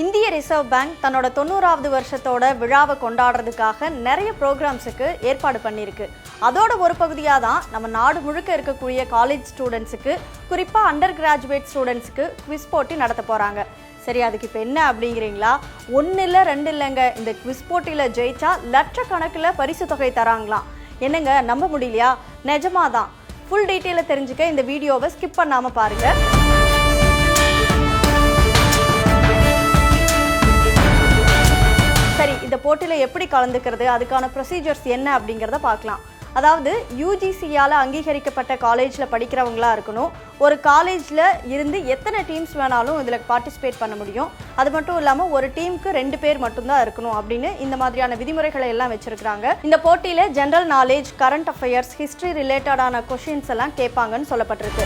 இந்திய reserve bank தன்னோட 90வது வருஷத்தோட விழாவை கொண்டாடுறதுக்காக நிறைய ப்ரோக்ராம்ஸுக்கு ஏற்பாடு பண்ணியிருக்கு. அதோட ஒரு பகுதியாக தான் நம்ம நாடு முழுக்க இருக்கக்கூடிய காலேஜ் ஸ்டூடெண்ட்ஸுக்கு, குறிப்பாக அண்டர் கிராஜுவேட் ஸ்டூடெண்ட்ஸுக்கு குவிஸ் போட்டி நடத்த போகிறாங்க. சரி, அதுக்கு இப்போ என்ன அப்படிங்கிறீங்களா? 1 இல்லை 2 இல்லைங்க, இந்த குவிஸ் போட்டியில் ஜெயிச்சா லட்சக்கணக்கில் பரிசு தொகை தராங்களாம். என்னங்க, நம்ப முடியலையா? நிஜமாக தான். ஃபுல் டீட்டெயிலை தெரிஞ்சுக்க இந்த வீடியோவை ஸ்கிப் பண்ணாமல் பாருங்கள். சரி, இந்த போட்டியில் எப்படி கலந்துக்கிறது, அதுக்கான ப்ரொசீஜர்ஸ் என்ன அப்படிங்கிறத பார்க்கலாம். அதாவது யூஜிசியால் அங்கீகரிக்கப்பட்ட காலேஜில் படிக்கிறவங்களா இருக்கணும். ஒரு காலேஜில் இருந்து எத்தனை டீம்ஸ் வேணாலும் இதில் பார்ட்டிசிபேட் பண்ண முடியும். அது மட்டும் இல்லாமல் ஒரு டீமுக்கு 2 பேர் மட்டும்தான் இருக்கணும் அப்படின்னு இந்த மாதிரியான விதிமுறைகளை எல்லாம் வச்சிருக்கிறாங்க. இந்த போட்டியில் general knowledge, current affairs, history ரிலேட்டடான கொஷின்ஸ் எல்லாம் கேட்பாங்கன்னு சொல்லப்பட்டிருக்கு.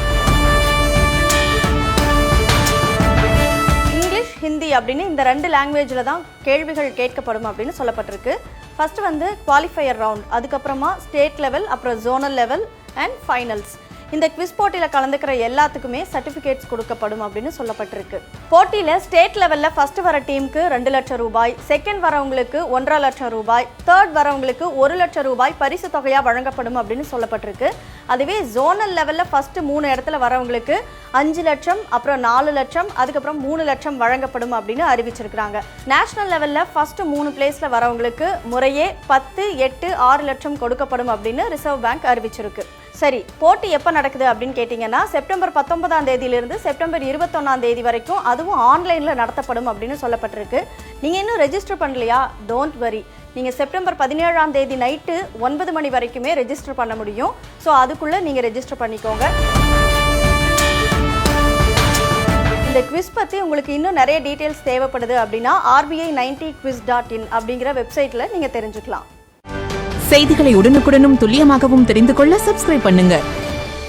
இங்கிலீஷ், ஹிந்தி அப்படின்னு இந்த 2 லாங்குவேஜில் தான் கேள்விகள் கேட்கப்படும் அப்படின்னு சொல்லப்பட்டிருக்கு. ஃபர்ஸ்ட் குவாலிஃபையர் ரவுண்ட், அதுக்கப்புறமா ஸ்டேட் லெவல், அப்புறம் ஜோனல் லெவல் அண்ட் ஃபைனல்ஸ். இந்த குவிஸ் போட்டியில் கலந்துக்கிற எல்லாத்துக்குமே சர்டிஃபிகேட்ஸ் கொடுக்கப்படும் அப்படின்னு சொல்லப்பட்டிருக்கு. போட்டியில் ஸ்டேட் லெவலில் ஃபர்ஸ்ட் வர டீமுக்கு 2 லட்சம் ரூபாய், செகண்ட் வரவங்களுக்கு 1.5 லட்சம் ரூபாய், தேர்ட் வரவங்களுக்கு 1 லட்சம் ரூபாய் பரிசு தொகையாக வழங்கப்படும் அப்படின்னு சொல்லப்பட்டிருக்கு. அதுவே ஜோனல் லெவலில் ஃபர்ஸ்ட் 3 இடத்துல வரவங்களுக்கு 5 லட்சம், அப்புறம் 4 லட்சம், அதுக்கப்புறம் 3 லட்சம் வழங்கப்படும் அப்படின்னு அறிவிச்சிருக்கிறாங்க. நேஷனல் லெவலில் ஃபர்ஸ்ட் 3 பிளேஸில் வரவங்களுக்கு முறையே 10, 8, 6 லட்சம் கொடுக்கப்படும் அப்படின்னு ரிசர்வ் பேங்க் அறிவிச்சிருக்கு. சரி, போட்டி எப்போ நடக்குது அப்படின்னு கேட்டிங்கன்னா, செப்டம்பர் 19ஆம் தேதியிலிருந்து செப்டம்பர் 21ஆம் தேதி வரைக்கும், அதுவும் ஆன்லைனில் நடத்தப்படும் அப்படின்னு சொல்லப்பட்டிருக்கு. நீங்கள் இன்னும் ரெஜிஸ்டர் பண்ணலையா? Don't worry. நீங்கள் செப்டம்பர் 17ஆம் தேதி நைட்டு 9 மணி வரைக்குமே ரெஜிஸ்டர் பண்ண முடியும். ஸோ அதுக்குள்ளே நீங்கள் ரெஜிஸ்டர் பண்ணிக்கோங்க. இந்த குவிஸ் பற்றி உங்களுக்கு இன்னும் நிறைய டீட்டெயில்ஸ் தேவைப்படுது அப்படின்னா rbi90quiz.in அப்படிங்கிற வெப்சைட்டில் நீங்கள் தெரிஞ்சுக்கலாம். செய்திகளை உடனுக்குடனும் துல்லியமாகவும் தெரிந்து கொள்ள சப்ஸ்கிரைப் பண்ணுங்க.